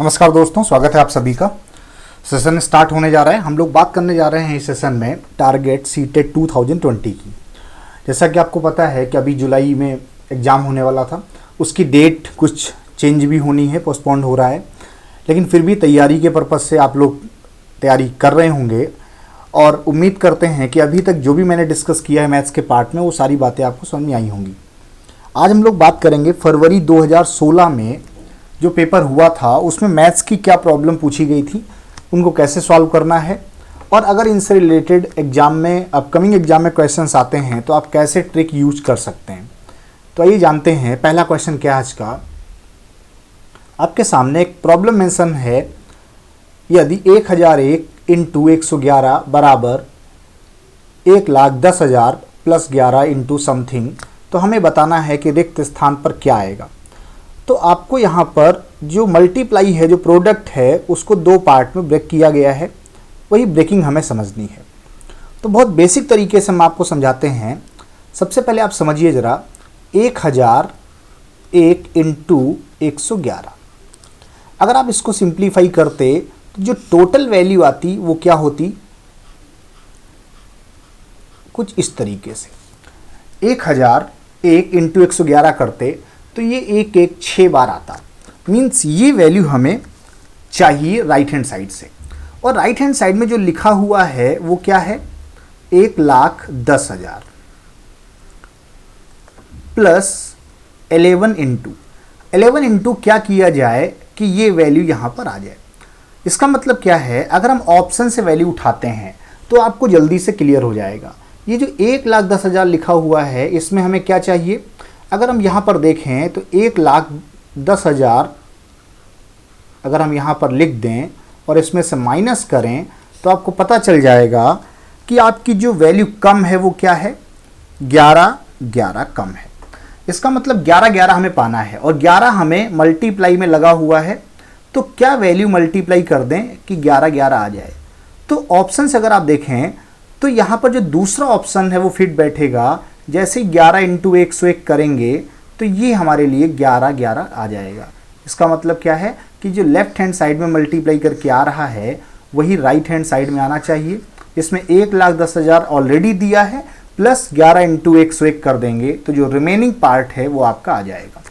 नमस्कार दोस्तों, स्वागत है आप सभी का। सेशन स्टार्ट होने जा रहा है। हम लोग बात करने जा रहे हैं इस सेशन में टारगेट सीटेट 2020 की। जैसा कि आपको पता है कि अभी जुलाई में एग्ज़ाम होने वाला था, उसकी डेट कुछ चेंज भी होनी है, पोस्टपोन्ड हो रहा है, लेकिन फिर भी तैयारी के पर्पज़ से आप लोग तैयारी कर रहे होंगे और उम्मीद करते हैं कि अभी तक जो भी मैंने डिस्कस किया है मैथ्स के पार्ट में वो सारी बातें आपको समझ में आई होंगी। आज हम लोग बात करेंगे फरवरी 2016 में जो पेपर हुआ था उसमें मैथ्स की क्या प्रॉब्लम पूछी गई थी, उनको कैसे सॉल्व करना है, और अगर इनसे रिलेटेड एग्जाम में अपकमिंग एग्जाम में क्वेश्चंस आते हैं तो आप कैसे ट्रिक यूज कर सकते हैं। तो आइए जानते हैं पहला क्वेश्चन क्या है आज का। आपके सामने एक प्रॉब्लम मेंशन है, यदि 1001 इंटू 111 बराबर 1,10,000 प्लस 11 इंटू समथिंग, तो हमें बताना है कि रिक्त स्थान पर क्या आएगा। तो आपको यहाँ पर जो मल्टीप्लाई है, जो प्रोडक्ट है, उसको दो पार्ट में ब्रेक किया गया है, वही ब्रेकिंग हमें समझनी है। तो बहुत बेसिक तरीके से हम आपको समझाते हैं। सबसे पहले आप समझिए ज़रा, 1001 इंटू 111, अगर आप इसको सिंप्लीफाई करते तो जो टोटल वैल्यू आती वो क्या होती, कुछ इस तरीके से। 1001 इंटू 111 करते तो ये 1 6 बार आता, मीन्स ये वैल्यू हमें चाहिए राइट हैंड साइड से। और राइट हैंड साइड में जो लिखा हुआ है वो क्या है, 1,10,000 प्लस 11 इंटू क्या किया जाए कि ये वैल्यू यहाँ पर आ जाए। इसका मतलब क्या है, अगर हम ऑप्शन से वैल्यू उठाते हैं तो आपको जल्दी से क्लियर हो जाएगा। ये जो 1,10,000 लिखा हुआ है इसमें हमें क्या चाहिए, अगर हम यहाँ पर देखें तो 1,10,000 अगर हम यहाँ पर लिख दें और इसमें से माइनस करें तो आपको पता चल जाएगा कि आपकी जो वैल्यू कम है वो क्या है, 11 कम है। इसका मतलब 11 हमें पाना है और 11 हमें मल्टीप्लाई में लगा हुआ है। तो क्या वैल्यू मल्टीप्लाई कर दें कि 11 आ जाए। तो ऑप्शन से अगर आप देखें तो यहाँ पर जो दूसरा ऑप्शन है वो फिट बैठेगा। जैसे ही 11 इंटू 101 करेंगे तो ये हमारे लिए 11 आ जाएगा। इसका मतलब क्या है कि जो लेफ्ट हैंड साइड में मल्टीप्लाई करके आ रहा है वही राइट हैंड साइड में आना चाहिए। इसमें 1,10,000 ऑलरेडी दिया है, प्लस 11 इंटू 101 कर देंगे तो जो रिमेनिंग पार्ट है वो आपका आ जाएगा।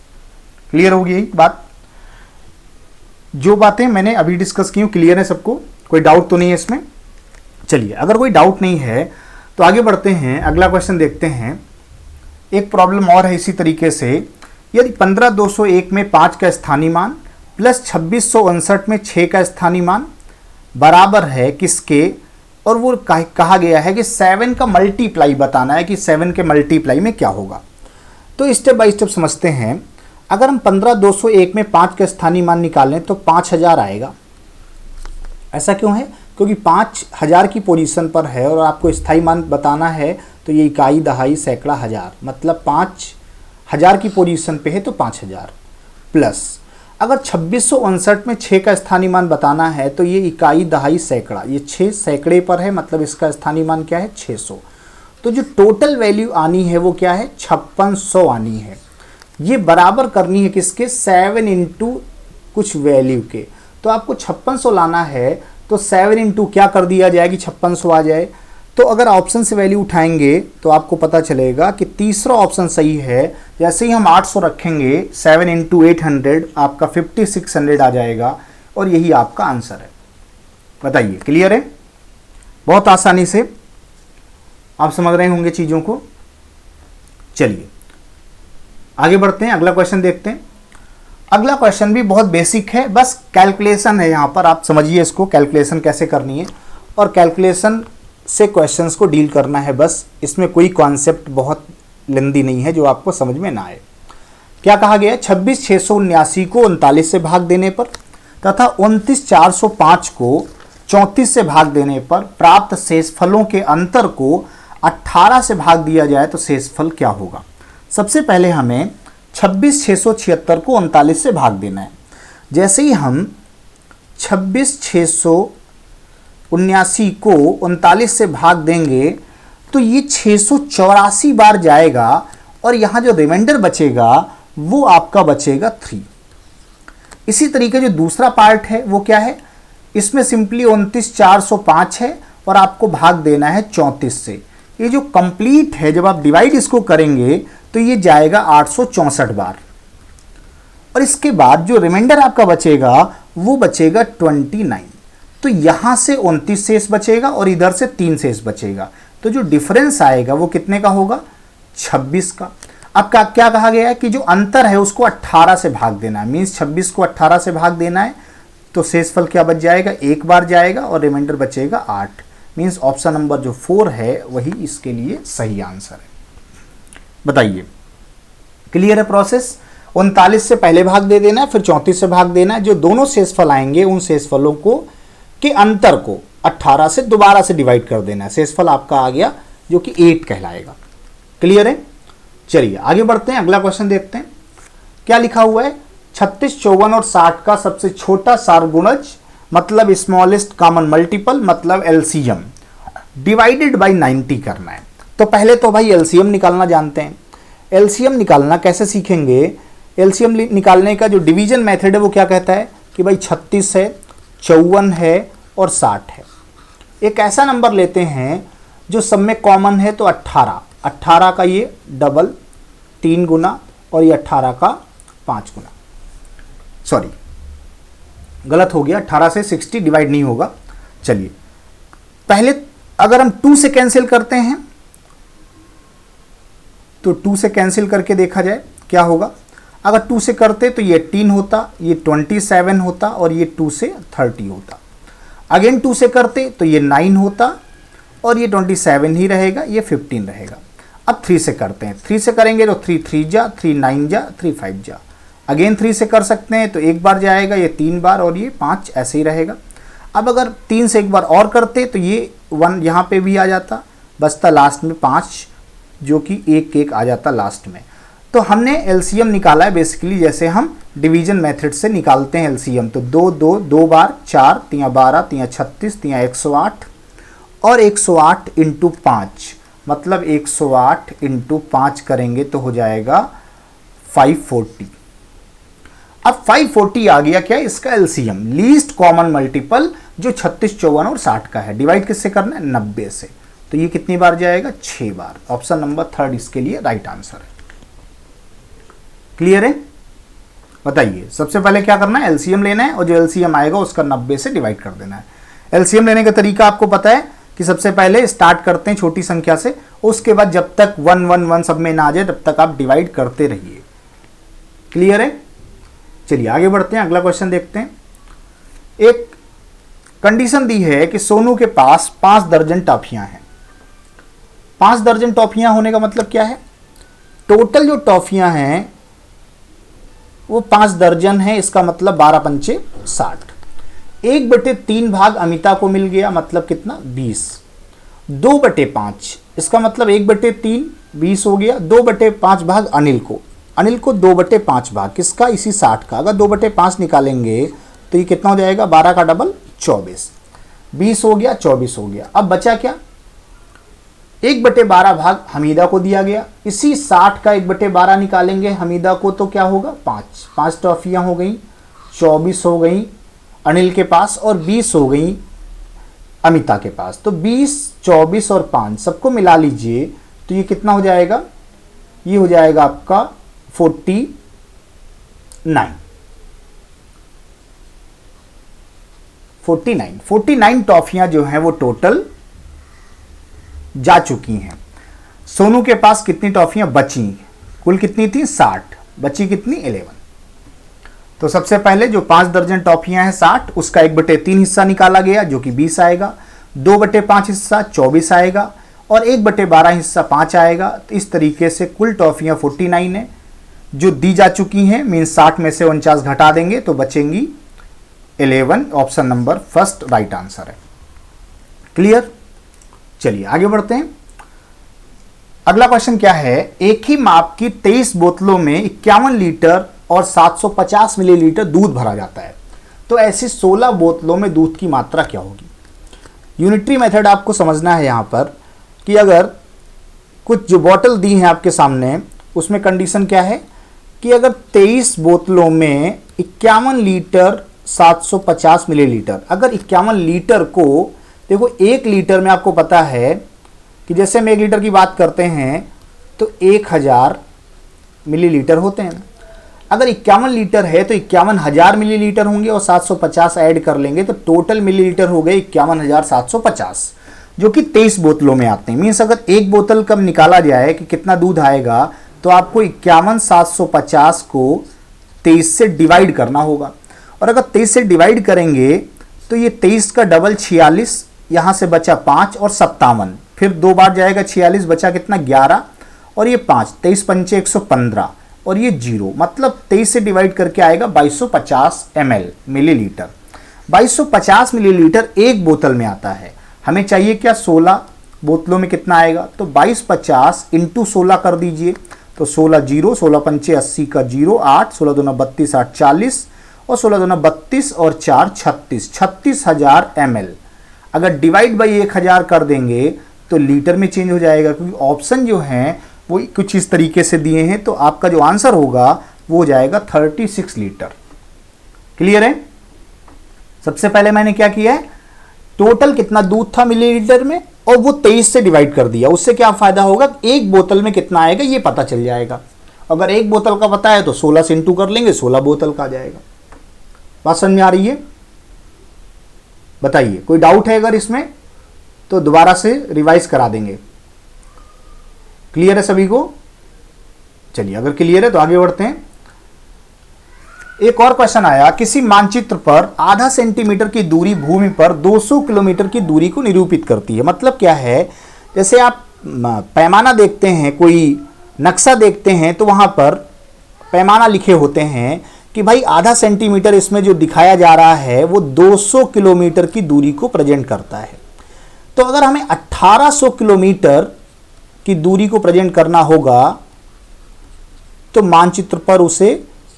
क्लियर होगी यही बात। जो बातें मैंने अभी डिस्कस की क्लियर है सबको, कोई डाउट तो नहीं है इसमें। चलिए, अगर कोई डाउट नहीं है तो आगे बढ़ते हैं, अगला क्वेश्चन देखते हैं। एक प्रॉब्लम और है इसी तरीके से, यदि 15,201 में 5 का स्थानीय मान प्लस 2659 में 6 का स्थानीय मान बराबर है किसके, और वो कहा गया है कि 7 का मल्टीप्लाई बताना है कि 7 के मल्टीप्लाई में क्या होगा। तो स्टेप बाय स्टेप समझते हैं। अगर हम 15,201 में 5 का स्थानीय मान निकालें तो 5,000 आएगा। ऐसा क्यों है, क्योंकि 5,000 की पोजीशन पर है और आपको स्थायी मान बताना है, तो ये इकाई, दहाई, सैकड़ा, हजार, मतलब 5,000 की पोजीशन पे है तो 5,000। प्लस अगर 2659 में 6 का स्थानीय मान बताना है तो ये इकाई, दहाई, सैकड़ा, ये 6 सैकड़े पर है, मतलब इसका स्थानीय मान क्या है, 600। तो जो टोटल वैल्यू आनी है वो क्या है, 5600 आनी है। ये बराबर करनी है किसके, 7 इंटू कुछ वैल्यू के। तो आपको 5600 लाना है तो 7 इंटू क्या कर दिया जाए कि 5600 आ जाए। तो अगर ऑप्शन से वैल्यू उठाएंगे तो आपको पता चलेगा कि तीसरा ऑप्शन सही है। जैसे ही हम 800 रखेंगे, 7 इंटू 800 आपका 5600 आ जाएगा और यही आपका आंसर है। बताइए, क्लियर है। बहुत आसानी से आप समझ रहे होंगे चीज़ों को। चलिए आगे बढ़ते हैं, अगला क्वेश्चन देखते हैं। अगला क्वेश्चन भी बहुत बेसिक है, बस कैलकुलेशन है। यहाँ पर आप समझिए इसको, कैलकुलेशन कैसे करनी है और कैलकुलेशन से क्वेश्चंस को डील करना है बस। इसमें कोई कॉन्सेप्ट बहुत लेंदी नहीं है जो आपको समझ में ना आए। क्या कहा गया है, 26,679 को 39 से भाग देने पर तथा 29,405 को 34 से भाग देने पर प्राप्त शेषफलों के अंतर को 18 से भाग दिया जाए तो शेषफल क्या होगा। सबसे पहले हमें 26,676 को 39 से भाग देना है। जैसे ही हम 26,679 को 39 से भाग देंगे तो ये 684 बार जाएगा और यहाँ जो रिमाइंडर बचेगा वो आपका बचेगा 3। इसी तरीके जो दूसरा पार्ट है वो क्या है, इसमें सिंपली 29,405 है और आपको भाग देना है 34 से। ये जो कंप्लीट है जब आप डिवाइड इसको करेंगे तो ये जाएगा 864 बार, और इसके बाद जो रिमाइंडर आपका बचेगा वो बचेगा 29। तो यहां से 29 शेष बचेगा और इधर से 3 शेष बचेगा, तो जो डिफरेंस आएगा वो कितने का होगा, 26 का। अब क्या कहा गया है कि जो अंतर है उसको 18 से भाग देना है, मीन्स 26 को 18 से भाग देना है, तो शेषफल क्या बच जाएगा, एक बार जाएगा और रिमाइंडर बचेगा 8। मीन्स ऑप्शन नंबर जो 4 है वही इसके लिए सही आंसर है। बताइए, क्लियर है प्रोसेस? 39 से पहले भाग दे देना है, फिर 34 से भाग देना है, जो दोनों शेषफल आएंगे उन शेषफलों को के अंतर को 18 से दोबारा से डिवाइड कर देना है। शेषफल आपका आ गया जो कि 8 कहलाएगा। क्लियर है? चलिए आगे बढ़ते हैं, अगला क्वेश्चन देखते हैं क्या लिखा हुआ है। 36, 54 और 60 का सबसे छोटा सारगुणज मतलब स्मॉलेस्ट कॉमन मल्टीपल मतलब एलसीएम डिवाइडेड बाय 90 करना है। तो पहले तो भाई एलसीएम निकालना जानते हैं। एलसीएम निकालना कैसे सीखेंगे? एलसीएम निकालने का जो डिवीजन मेथड है वो क्या कहता है कि भाई 36 है, 54 है और 60 है। एक ऐसा नंबर लेते हैं जो सब में कॉमन है, तो 18 का ये डबल 3 गुना और ये 18 का 5 गुना, सॉरी गलत हो गया, 18 से 60 डिवाइड नहीं होगा। चलिए पहले अगर हम 2 से कैंसिल करते हैं तो 2 से कैंसिल करके देखा जाए क्या होगा। अगर 2 से करते तो ये 18 होता, ये 27 होता और ये 2 से 30 होता। अगेन 2 से करते तो ये 9 होता और ये 27 ही रहेगा, ये 15 रहेगा। अब 3 से करते हैं, 3 से करेंगे तो 3 3 जा, 3 9 जा, 3 5 जा। अगेन 3 से कर सकते हैं तो एक बार जाएगा, ये 3 बार और ये 5 ऐसे ही रहेगा। अब अगर 3 से एक बार और करते तो ये 1 यहाँ पे भी आ जाता, बचता लास्ट में 5 जो कि 1 1 आ जाता लास्ट में। तो हमने एलसीएम निकाला है बेसिकली जैसे हम डिवीजन मेथड से निकालते हैं एलसीएम। तो 2 बार 4 3 12 3 36 3 108 और 108 इंटू 5 मतलब 108 इंटू 5 करेंगे तो हो जाएगा 540। अब 540 आ गया क्या इसका एलसीएम, लीस्ट कॉमन मल्टीपल जो 36, 54 और 60 का है। डिवाइड किससे करना है, 90 से। तो ये कितनी बार जाएगा, 6 बार। ऑप्शन नंबर 3 इसके लिए राइट आंसर है। क्लियर है? बताइए सबसे पहले क्या करना है, एलसीएम लेना है और जो एलसीएम आएगा उसका 90 से डिवाइड कर देना है। एलसीएम लेने का तरीका आपको पता है कि सबसे पहले स्टार्ट करते हैं छोटी संख्या से, उसके बाद जब तक 1 1 1 सब में ना आ जाए तब तक आप डिवाइड करते रहिए। क्लियर है? चलिए आगे बढ़ते हैं, अगला क्वेश्चन देखते हैं। एक कंडीशन दी है कि सोनू के पास 5 दर्जन टॉफियां हैं। 5 दर्जन टॉफियां होने का मतलब क्या है, टोटल जो टॉफियां हैं वो 5 दर्जन है, इसका मतलब 12 पंचे 60। 1/3 भाग अमिता को मिल गया मतलब कितना, 20। 2/5 इसका मतलब 1/3 20 हो गया। 2/5 भाग अनिल को 2/5 भाग किसका, इसी 60 का। अगर 2/5 निकालेंगे तो ये कितना हो जाएगा, 12 का डबल 24। 20 हो गया, 24 हो गया। अब बचा क्या, 1/12 भाग हमीदा को दिया गया। इसी 60 का 1/12 निकालेंगे हमीदा को तो क्या होगा, 5 टॉफियां हो गई, 24 हो गई अनिल के पास और 20 हो गई अमिता के पास। तो 20, 24 और 5 सबको मिला लीजिए तो ये कितना हो जाएगा, ये हो जाएगा आपका 49 टॉफियां जो हैं वो टोटल जा चुकी हैं। सोनू के पास कितनी टॉफियां बची, कुल कितनी थी 60, बची कितनी 11। तो सबसे पहले जो 5 दर्जन टॉफियां हैं 60, उसका 1/3 हिस्सा निकाला गया जो कि 20 आएगा। 2/5 हिस्सा 24 आएगा और 1/12 हिस्सा 5 आएगा। तो इस तरीके से कुल टॉफियां 49 है जो दी जा चुकी हैं। मीन्स 60 में से 49 घटा देंगे तो बचेंगी 11। ऑप्शन नंबर 1 राइट आंसर है। क्लियर? चलिए आगे बढ़ते हैं। अगला क्वेश्चन क्या है, एक ही माप की 23 बोतलों में 51 लीटर और 750 मिलीलीटर दूध भरा जाता है। तो ऐसी 16 बोतलों में दूध की मात्रा क्या होगी। यूनिटरी मेथड आपको समझना है यहाँ पर कि अगर कुछ जो बोतल दी हैं आपके सामने उसमें कंडीशन क्या है कि अगर 23 बोतलों में 51 लीटर 750 मिलीलीटर, अगर 51 लीटर को, देखो 1 लीटर में आपको पता है कि जैसे हम 1 लीटर की बात करते हैं तो 1000 मिलीलीटर होते हैं। अगर 51 लीटर है तो 51,000 मिलीलीटर होंगे और 750 ऐड कर लेंगे तो टोटल मिलीलीटर हो गए 51,750, जो कि 23 बोतलों में आते हैं। मीन्स अगर एक बोतल कब निकाला जाए कि कितना दूध आएगा तो आपको 51,750 को 23 से डिवाइड करना होगा। और अगर 23 से डिवाइड करेंगे तो ये 23 का डबल 46, यहाँ से बचा 5 और 57, फिर 2 बार जाएगा 46, बचा कितना 11 और ये 5, 23 पंचे 115 और ये 0, मतलब 23 से डिवाइड करके आएगा 2250 ml मिलीलीटर। 2250 मिलीलीटर एक बोतल में आता है। हमें चाहिए क्या, 16 बोतलों में कितना आएगा, तो 2250 इंटू 16 कर दीजिए, तो 16 0, 16 पंचे 80 का 0, 8, 16 दूना 32, 8 40 और 16 दूना 32 और 4 36, 36,000 ml। अगर डिवाइड बाई 1000 कर देंगे तो लीटर में चेंज हो जाएगा, क्योंकि ऑप्शन जो हैं वो कुछ इस तरीके से दिए हैं। तो आपका जो आंसर होगा वो हो जाएगा 36 लीटर। क्लियर है? सबसे पहले मैंने क्या किया है, टोटल कितना दूध था मिलीलीटर में और वो 23 से डिवाइड कर दिया। उससे क्या फायदा होगा, एक बोतल में कितना आएगा ये पता चल जाएगा। अगर एक बोतल का पता है तो 16 से इंटू कर लेंगे, 16 बोतल का आ जाएगा। बात समझ में आ रही है? बताइए, कोई डाउट है अगर इसमें तो दोबारा से रिवाइज करा देंगे। क्लियर है सभी को? चलिए, अगर क्लियर है तो आगे बढ़ते हैं। एक और क्वेश्चन आया, किसी मानचित्र पर आधा सेंटीमीटर की दूरी भूमि पर 200 किलोमीटर की दूरी को निरूपित करती है। मतलब क्या है, जैसे आप पैमाना देखते हैं, कोई नक्शा देखते हैं तो वहां पर पैमाना लिखे होते हैं कि भाई आधा सेंटीमीटर इसमें जो दिखाया जा रहा है वो 200 किलोमीटर की दूरी को प्रेजेंट करता है। तो अगर हमें 1800 किलोमीटर की दूरी को प्रेजेंट करना होगा तो मानचित्र पर उसे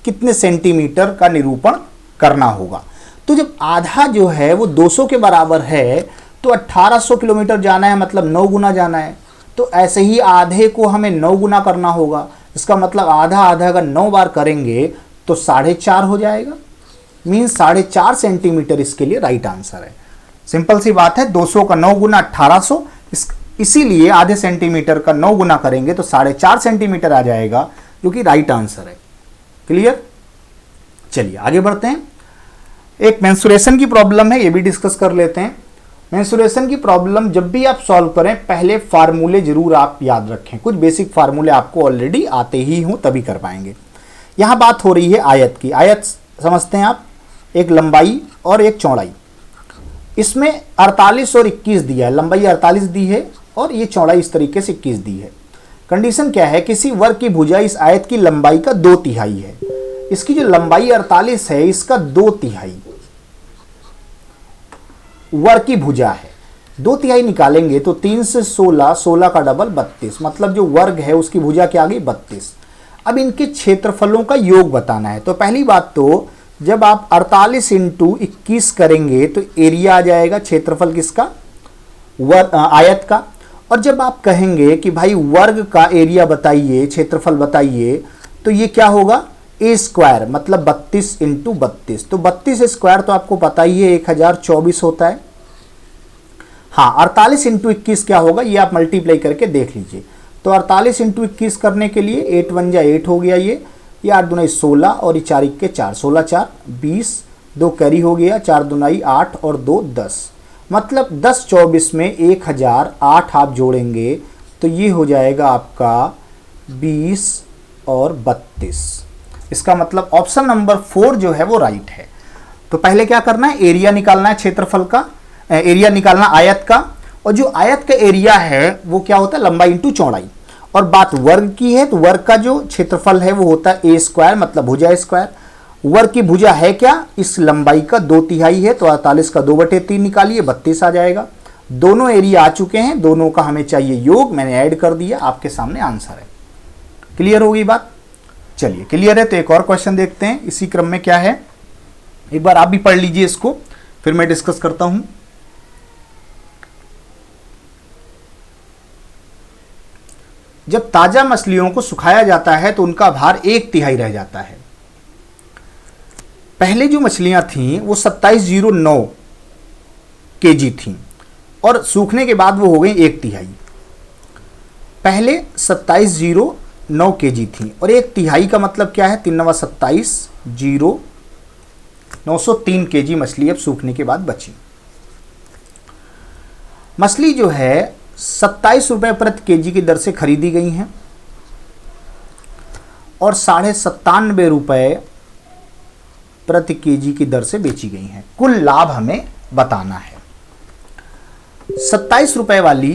कितने सेंटीमीटर का निरूपण करना होगा। तो जब आधा जो है वो 200 के बराबर है तो 1800 किलोमीटर जाना है, मतलब 9 गुना जाना है। तो ऐसे ही आधे को हमें 9 गुना करना होगा। इसका मतलब आधा आधा अगर 9 बार करेंगे तो 4.5 हो जाएगा। मीन्स 4.5 सेंटीमीटर इसके लिए राइट आंसर है। सिंपल सी बात है, 200 का 9 गुना 1800, इसीलिए आधे सेंटीमीटर का 9 गुना करेंगे तो 4.5 सेंटीमीटर आ जाएगा, जो कि राइट आंसर है। क्लियर? चलिए आगे बढ़ते हैं। एक मेंसुरेशन की प्रॉब्लम है, ये भी डिस्कस कर लेते हैं। मेंसुरेशन की प्रॉब्लम जब भी आप सॉल्व करें पहले फार्मूले जरूर आप याद रखें। कुछ बेसिक फार्मूले आपको ऑलरेडी आते ही हों तभी कर पाएंगे। यहां बात हो रही है आयत की। आयत समझते हैं आप, एक लंबाई और एक चौड़ाई। इसमें 48 और 21 दिया है, लंबाई 48 दी है और ये चौड़ाई इस तरीके से 21 दी है। कंडीशन क्या है, किसी वर्ग की भुजा इस आयत की लंबाई का 2/3 है। इसकी जो लंबाई 48 है इसका 2/3 वर्ग की भुजा है। 2/3 निकालेंगे तो 3 से 16, 16 का डबल 32, मतलब जो वर्ग है उसकी भुजा क्या आ गई 32। अब इनके क्षेत्रफलों का योग बताना है। तो पहली बात तो जब आप 48 इंटू 21 करेंगे तो एरिया आ जाएगा, क्षेत्रफल किसका, आयत का। और जब आप कहेंगे कि भाई वर्ग का एरिया बताइए, क्षेत्रफल बताइए, तो ये क्या होगा, ए स्क्वायर, मतलब 32 इंटू 32। तो 32 स्क्वायर तो आपको पता ही है 1024 होता है। हाँ, 48 इंटू 21 क्या होगा ये आप मल्टीप्लाई करके देख लीजिए। तो 48 इंटू 21 करने के लिए 8 1 जा 8 हो गया, ये 8 दूना 16 और 4 1 के 4, 16 4 20, 2 कैरी हो गया, 4 दूना 8 और 2 10, मतलब 10 24 में 1008 आप जोड़ेंगे तो ये हो जाएगा आपका 20 और 32। इसका मतलब ऑप्शन नंबर 4 जो है वो राइट है। तो पहले क्या करना है, एरिया निकालना है, क्षेत्रफल का एरिया निकालना आयत का। और जो आयत का एरिया है वो क्या होता है, लंबाई इंटू चौड़ाई। और बात वर्ग की है तो वर्ग का जो क्षेत्रफल है वो होता है ए स्क्वायर, मतलब भुजा स्क्वायर। वर्ग की भुजा है क्या, इस लंबाई का 2/3 है, तो 48 का 2/3 निकालिए, 32 आ जाएगा। दोनों एरिया आ चुके हैं, दोनों का हमें चाहिए योग, मैंने ऐड कर दिया, आपके सामने आंसर है। क्लियर होगी बात? चलिए क्लियर है तो एक और क्वेश्चन देखते हैं। इसी क्रम में क्या है, एक बार आप भी पढ़ लीजिए इसको, फिर मैं डिस्कस करता हूं। जब ताजा मछलियों को सुखाया जाता है तो उनका भार 1/3 रह जाता है। पहले जो मछलियां थीं वो 2709 केजी थीं और सूखने के बाद वो हो गई 1/3। पहले 2709 केजी थी और 1/3 का मतलब क्या है, 3 9 27 0 903 केजी मछली अब सूखने के बाद बची। मछली जो है 27 रुपए प्रति केजी की दर से खरीदी गई हैं और 97.5 रुपए प्रति केजी की दर से बेची गई हैं। कुल लाभ हमें बताना है। 27 रुपए वाली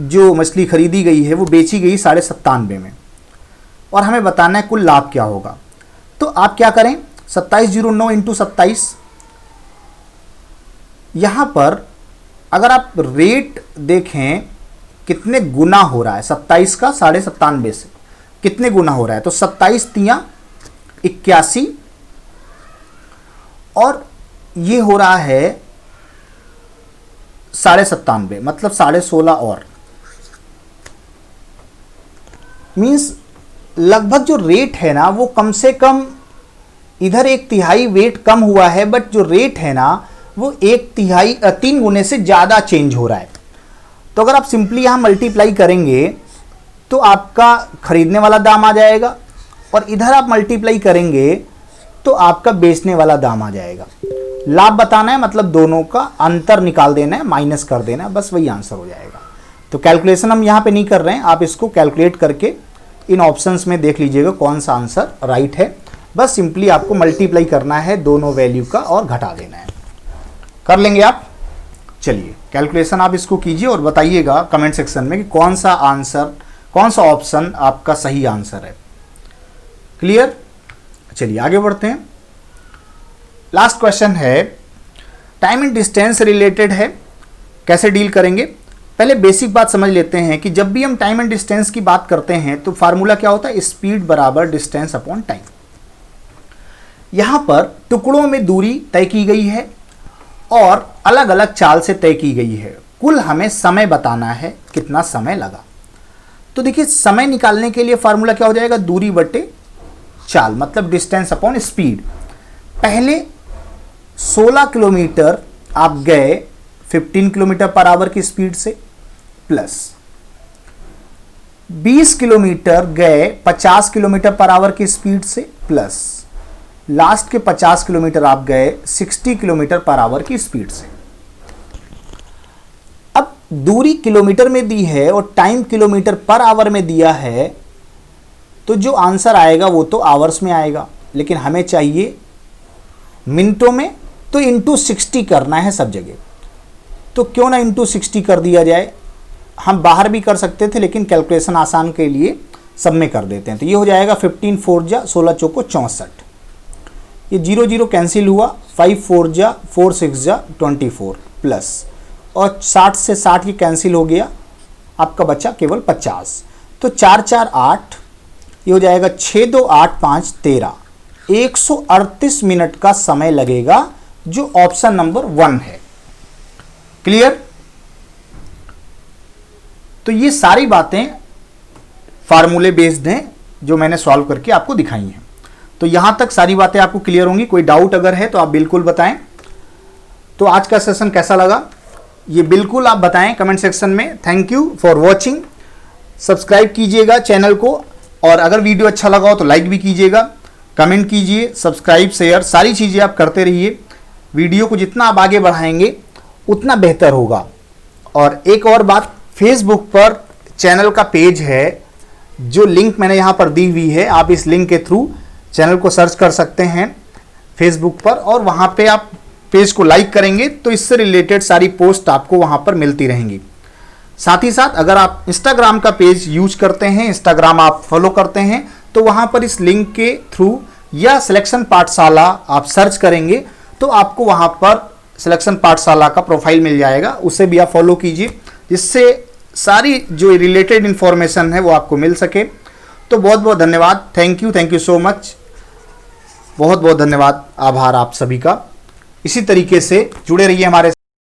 जो मछली खरीदी गई है वो बेची गई 97.5 में और हमें बताना है कुल लाभ क्या होगा। तो आप क्या करें, 2709 इंटू 27, यहां पर अगर आप रेट देखें कितने गुना हो रहा है, 27 का 97.5 से कितने गुना हो रहा है, तो 27 तियां 81 और ये हो रहा है 97.5 मतलब 16.5 और मीन्स लगभग जो रेट है ना वो कम से कम इधर 1/3 वेट कम हुआ है, बट जो रेट है ना वो 1/3 3 गुने से ज़्यादा चेंज हो रहा है। तो अगर आप सिंपली यहाँ मल्टीप्लाई करेंगे तो आपका खरीदने वाला दाम आ जाएगा और इधर आप मल्टीप्लाई करेंगे तो आपका बेचने वाला दाम आ जाएगा। लाभ बताना है मतलब दोनों का अंतर निकाल देना है, माइनस कर देना है, बस वही आंसर हो जाएगा। तो कैलकुलेशन हम यहाँ पे नहीं कर रहे हैं, आप इसको कैलकुलेट करके इन ऑप्शंस में देख लीजिएगा कौन सा आंसर राइट है। बस सिंपली आपको मल्टीप्लाई करना है दोनों वैल्यू का और घटा देना है। कर लेंगे आप? चलिए कैलकुलेशन आप इसको कीजिए और बताइएगा कमेंट सेक्शन में कि कौन सा आंसर, कौन सा ऑप्शन आपका सही आंसर है। क्लियर? चलिए आगे बढ़ते हैं। लास्ट क्वेश्चन है, टाइम एंड डिस्टेंस रिलेटेड है, कैसे डील करेंगे। पहले बेसिक बात समझ लेते हैं कि जब भी हम टाइम एंड डिस्टेंस की बात करते हैं तो फार्मूला क्या होता है, स्पीड बराबर डिस्टेंस अपॉन टाइम। यहां पर टुकड़ों में दूरी तय की गई है और अलग अलग चाल से तय की गई है। कुल हमें समय बताना है कितना समय लगा। तो देखिए समय निकालने के लिए फार्मूला क्या हो जाएगा, दूरी बटे चाल मतलब डिस्टेंस अपॉन स्पीड। पहले 16 किलोमीटर आप गए 15 किलोमीटर पर आवर की स्पीड से, प्लस 20 किलोमीटर गए 50 किलोमीटर पर आवर की स्पीड से, प्लस लास्ट के 50 किलोमीटर आप गए 60 किलोमीटर पर आवर की स्पीड से। अब दूरी किलोमीटर में दी है और टाइम किलोमीटर पर आवर में दिया है, तो जो आंसर आएगा वो तो आवर्स में आएगा, लेकिन हमें चाहिए मिनटों में, तो इंटू 60 करना है सब जगह। तो क्यों ना इंटू 60 कर दिया जाए। हम बाहर भी कर सकते थे लेकिन कैलकुलेशन आसान के लिए सब में कर देते हैं। तो ये हो जाएगा 15 4 जा 16 चौको 64, ये 0 0 कैंसिल हुआ, 5 4 जा 4 6 जा 24 प्लस, और 60 से 60 ये कैंसिल हो गया, आपका बचा केवल 50। तो 4 4 8, ये हो जाएगा 6 2 8 5 13, 138 मिनट का समय लगेगा, जो ऑप्शन नंबर 1 है। क्लियर? तो ये सारी बातें फार्मूले बेस्ड हैं जो मैंने सॉल्व करके आपको दिखाई हैं। तो यहां तक सारी बातें आपको क्लियर होंगी। कोई डाउट अगर है तो आप बिल्कुल बताएं। तो आज का सेशन कैसा लगा ये बिल्कुल आप बताएं कमेंट सेक्शन में। Thank you for watching. Subscribe कीजिएगा चैनल को, और अगर वीडियो अच्छा लगा हो तो लाइक भी कीजिएगा, कमेंट कीजिए, सब्सक्राइब शेयर सारी चीज़ें आप करते रहिए। वीडियो को जितना आप आगे बढ़ाएंगे उतना बेहतर होगा। और एक और बात, फेसबुक पर चैनल का पेज है, जो लिंक मैंने यहाँ पर दी हुई है, आप इस लिंक के थ्रू चैनल को सर्च कर सकते हैं फेसबुक पर, और वहाँ पे आप पेज को लाइक करेंगे तो इससे रिलेटेड सारी पोस्ट आपको वहाँ पर मिलती रहेंगी। साथ ही साथ अगर आप इंस्टाग्राम का पेज यूज करते हैं, इंस्टाग्राम आप फॉलो करते हैं, तो वहाँ पर इस लिंक के थ्रू या सिलेक्शन पाठशाला आप सर्च करेंगे तो आपको वहाँ पर सिलेक्शन पाठशाला का प्रोफाइल मिल जाएगा, उसे भी आप फॉलो कीजिए, जिससे सारी जो रिलेटेड इन्फॉर्मेशन है वो आपको मिल सके। तो बहुत बहुत धन्यवाद। Thank you so much. बहुत बहुत धन्यवाद, आभार आप सभी का। इसी तरीके से जुड़े रहिए हमारे